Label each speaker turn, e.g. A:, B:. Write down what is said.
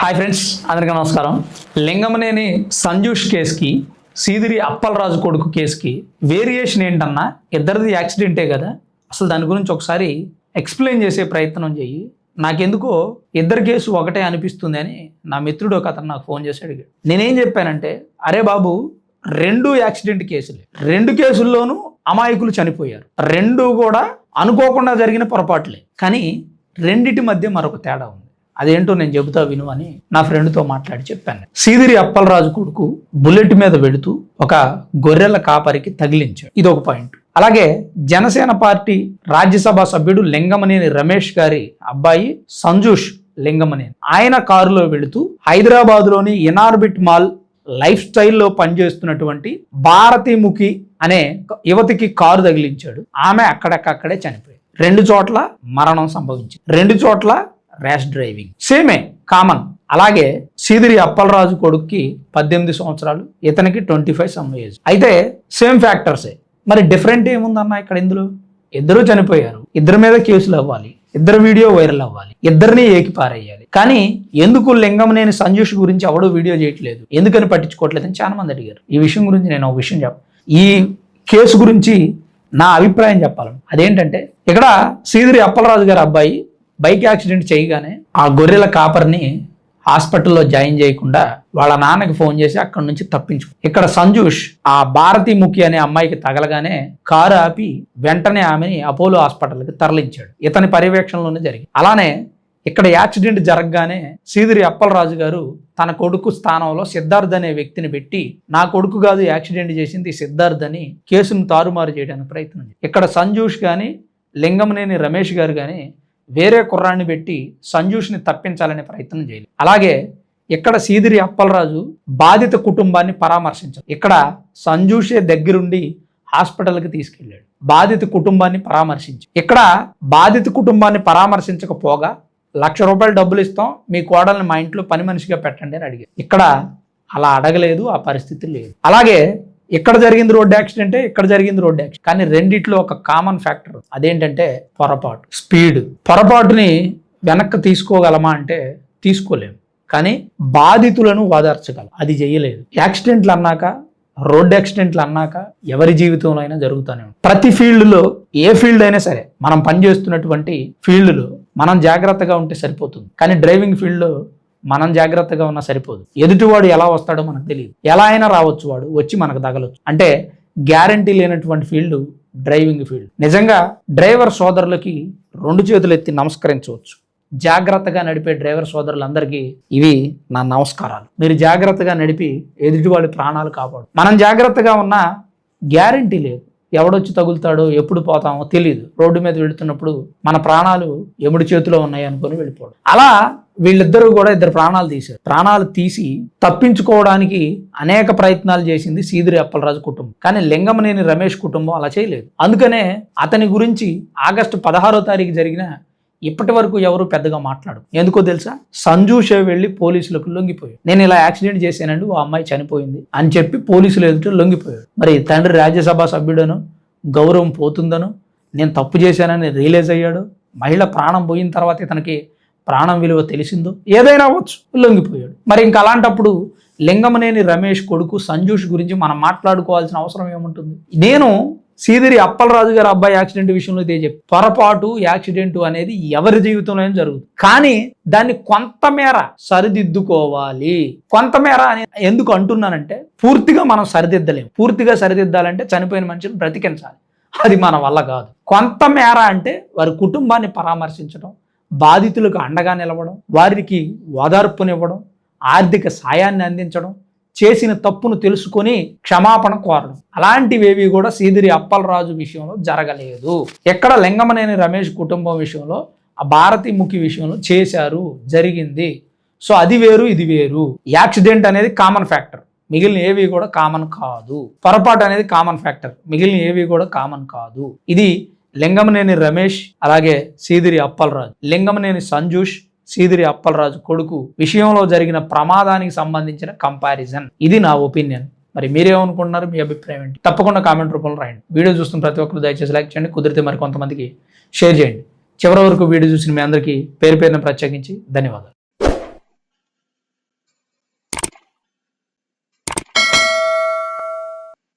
A: Hi friends, అందరికీ నమస్కారం. లింగమనేని సంజూష్ కేసుకి, సీదిరి అప్పలరాజు కొడుకు కేసుకి వేరియేషన్ ఏంటన్నా? ఇద్దరిది యాక్సిడెంటే కదా. అసలు దాని గురించి ఒకసారి ఎక్స్ప్లెయిన్ చేసే ప్రయత్నం చెయ్యి. నాకెందుకో ఇద్దరు కేసు ఒకటే అనిపిస్తుంది అని నా మిత్రుడు ఒక అతను నాకు ఫోన్ చేసి అడిగాడు. నేనేం చెప్పానంటే, అరే బాబు, రెండు యాక్సిడెంట్ కేసులే, రెండు కేసుల్లోనూ అమాయకులు చనిపోయారు, రెండు కూడా అనుకోకుండా జరిగిన పొరపాట్లే. కానీ రెండిటి మధ్య మరొక తేడా ఉంది. అదేంటో నేను చెబుతా విను అని నా ఫ్రెండ్తో మాట్లాడి చెప్పాను. సీదిరి అప్పలరాజు కొడుకు బుల్లెట్ మీద వెళుతూ ఒక గొర్రెల కాపరికి తగిలించాడు. ఇది ఒక పాయింట్. అలాగే జనసేన పార్టీ రాజ్యసభ సభ్యుడు లింగమనేని రమేష్ గారి అబ్బాయి సంజూష్ లింగమనేని, ఆయన కారులో వెళుతూ హైదరాబాద్లోని ఇనార్బిట్ మాల్ లైఫ్ స్టైల్లో పనిచేస్తున్నటువంటి భారతీముఖి అనే యువతికి కారు తగిలించాడు. ఆమె అక్కడే చనిపోయింది. రెండు చోట్ల మరణం సంభవించింది. రెండు చోట్ల ర్యాష్ డ్రైవింగ్, సేమే కామన్. అలాగే సీదిరి అప్పలరాజు కొడుక్కి 18 సంవత్సరాలు, ఇతనికి 25 సమ్ ఏజ్. అయితే సేమ్ ఫ్యాక్టర్సే. మరి డిఫరెంట్ ఏముందన్న ఇక్కడ? ఇందులో ఇద్దరు చనిపోయారు, ఇద్దరి మీద కేసులు అవ్వాలి, ఇద్దరు వీడియో వైరల్ అవ్వాలి, ఇద్దరిని ఏకిపారేయాలి. కానీ ఎందుకు లింగమనేని సంజూష్ గురించి ఎవడో వీడియో చేయట్లేదు, ఎందుకని పట్టించుకోవట్లేదని చాలా మంది అడిగారు. ఈ విషయం గురించి నేను ఒక విషయం ఈ కేసు గురించి నా అభిప్రాయం చెప్పాలను. అదేంటంటే, ఇక్కడ సీదిరి అప్పలరాజు గారి అబ్బాయి బైక్ యాక్సిడెంట్ చేయగానే ఆ గొర్రెల కాపర్ని హాస్పిటల్లో జాయిన్ చేయకుండా వాళ్ళ నాన్నకి ఫోన్ చేసి అక్కడి నుంచి తప్పించుకో. ఇక్కడ సంజూష్ ఆ భారతీముఖి అనే అమ్మాయికి తగలగానే కారు ఆపి వెంటనే ఆమెని అపోలో హాస్పిటల్కి తరలించాడు. ఇతని పర్యవేక్షణలోనే జరిగింది. అలానే ఇక్కడ యాక్సిడెంట్ జరగగానే సీదిరి అప్పలరాజు గారు తన కొడుకు స్థానంలో సిద్ధార్థ్ అనే వ్యక్తిని పెట్టి, నా కొడుకు కాదు యాక్సిడెంట్ చేసింది సిద్ధార్థ్ అని కేసును తారుమారు చేయడానికి ప్రయత్నం. ఇక్కడ సంజూష్ కానీ లింగమనేని రమేష్ గారు కానీ వేరే కుర్రాన్ని పెట్టి సంజూష్ని తప్పించాలనే ప్రయత్నం చేయలేదు. అలాగే ఇక్కడ సీదిరి అప్పలరాజు బాధిత కుటుంబాన్ని పరామర్శించారు. ఇక్కడ సంజూషే దగ్గరుండి హాస్పిటల్కి తీసుకెళ్ళాడు, బాధిత కుటుంబాన్ని పరామర్శించి. ఇక్కడ బాధిత కుటుంబాన్ని పరామర్శించకపోగా ₹1,00,000 డబ్బులు ఇస్తాం, మీ కోడల్ని మా ఇంట్లో పని మనిషిగా పెట్టండి అని అడిగారు. ఇక్కడ అలా అడగలేదు, ఆ పరిస్థితి లేదు. అలాగే ఇక్కడ జరిగింది రోడ్డు యాక్సిడెంటే, ఇక్కడ జరిగింది రోడ్డు యాక్సిడెంట్. కానీ రెండిట్లో ఒక కామన్ ఫ్యాక్టర్, అదేంటంటే పొరపాటు, స్పీడ్. పొరపాటుని వెనక్కి తీసుకోగలమా అంటే తీసుకోలేము, కానీ బాధితులను ఓదార్చగలం, అది చేయలేదు. యాక్సిడెంట్లు అన్నాక, రోడ్డు యాక్సిడెంట్లు అన్నాక ఎవరి జీవితంలో అయినా జరుగుతూనే ఉంటుంది. ప్రతి ఫీల్డ్లో, ఏ ఫీల్డ్ అయినా సరే, మనం పనిచేస్తున్నటువంటి ఫీల్డ్లో మనం జాగ్రత్తగా ఉంటే సరిపోతుంది. కానీ డ్రైవింగ్ ఫీల్డ్లో మనం జాగ్రత్తగా ఉన్నా సరిపోదు. ఎదుటివాడు ఎలా వస్తాడో మనకు తెలియదు, ఎలా అయినా రావచ్చు, వాడు వచ్చి మనకు తగలొచ్చు. అంటే గ్యారంటీ లేనటువంటి ఫీల్డ్ డ్రైవింగ్ ఫీల్డ్. నిజంగా డ్రైవర్ సోదరులకి 2 చేతులు ఎత్తి నమస్కరించవచ్చు. జాగ్రత్తగా నడిపే డ్రైవర్ సోదరులందరికీ ఇవి నా నమస్కారాలు. మీరు జాగ్రత్తగా నడిపి ఎదుటివాడి ప్రాణాలు కాపాడు. మనం జాగ్రత్తగా ఉన్నా గ్యారంటీ లేదు, ఎవడొచ్చి తగులుతాడో, ఎప్పుడు పోతామో తెలియదు. రోడ్డు మీద వెళుతున్నప్పుడు మన ప్రాణాలు ఎముడి చేతిలో ఉన్నాయి అనుకుని వెళ్ళిపోవడం. అలా వీళ్ళిద్దరూ కూడా ఇద్దరు ప్రాణాలు తీశారు. ప్రాణాలు తీసి తప్పించుకోవడానికి అనేక ప్రయత్నాలు చేసింది సీదిరి అప్పలరాజు కుటుంబం. కానీ లింగమనేని రమేష్ కుటుంబం అలా చేయలేదు. అందుకనే అతని గురించి ఆగస్టు 16వ తారీఖు జరిగిన ఇప్పటి వరకు ఎవరు పెద్దగా మాట్లాడు. ఎందుకో తెలుసా? సంజూషే వెళ్ళి పోలీసులకు లొంగిపోయాడు. నేను ఇలా యాక్సిడెంట్ చేశానండి, ఓ అమ్మాయి చనిపోయింది అని చెప్పి పోలీసులు ఎదుట లొంగిపోయాడు. మరి తండ్రి రాజ్యసభ సభ్యుడను, గౌరవం పోతుందను, నేను తప్పు చేశానని రియలైజ్ అయ్యాడు. మహిళ ప్రాణం పోయిన తర్వాత ఇతనికి ప్రాణం విలువ తెలిసిందో, ఏదైనా అవ్వచ్చు, లొంగిపోయాడు. మరి ఇంకా అలాంటప్పుడు లింగమనేని రమేష్ కొడుకు సంజూష్ గురించి మనం మాట్లాడుకోవాల్సిన అవసరం ఏముంటుంది? నేను సీదిరి అప్పలరాజు గారి అబ్బాయి యాక్సిడెంట్ విషయంలో ఇదే చెప్పి, పొరపాటు, యాక్సిడెంట్ అనేది ఎవరి జీవితంలో జరుగుతుంది. కానీ దాన్ని కొంతమేర సరిదిద్దుకోవాలి. కొంతమేర అని ఎందుకు అంటున్నానంటే, పూర్తిగా మనం సరిదిద్దలేము. పూర్తిగా సరిదిద్దాలంటే చనిపోయిన మనిషిని బ్రతికించాలి, అది మన వల్ల కాదు. కొంతమేర అంటే వారి కుటుంబాన్ని పరామర్శించడం, బాధితులకు అండగా నిలవడం, వారికి ఓదార్పునివ్వడం, ఆర్థిక సాయాన్ని అందించడం, చేసిన తప్పును తెలుసుకొని క్షమాపణ కోరడం, అలాంటివేవి కూడా సీదిరి అప్పలరాజు విషయంలో జరగలేదు. ఎక్కడ లింగమనేని రమేష్ కుటుంబం విషయంలో, ఆ భారతీముఖి విషయంలో చేశారు, జరిగింది. సో అది వేరు, ఇది వేరు. యాక్సిడెంట్ అనేది కామన్ ఫ్యాక్టర్, మిగిలిన ఏవి కూడా కామన్ కాదు. పొరపాటు అనేది కామన్ ఫ్యాక్టర్, మిగిలిన ఏవి కూడా కామన్ కాదు. ఇది లింగమనేని రమేష్, అలాగే సీదిరి అప్పలరాజు, లింగమనేని సంజూష్, సీదిరి అప్పలరాజు కొడుకు విషయంలో జరిగిన ప్రమాదానికి సంబంధించిన కంపారిజన్. ఇది నా ఒపీనియన్. మరి మీరేమనుకుంటున్నారు? మీ అభిప్రాయం ఏంటి? తప్పకుండా కామెంట్ రూపంలో రాయండి. వీడియో చూస్తున్న ప్రతి ఒక్కరు దయచేసి లైక్ చేయండి, కుదిరితే మరి కొంతమందికి షేర్ చేయండి. చివరి వరకు వీడియో చూసిన మీ అందరికీ పేరు పేరున ప్రత్యేకించి ధన్యవాదాలు.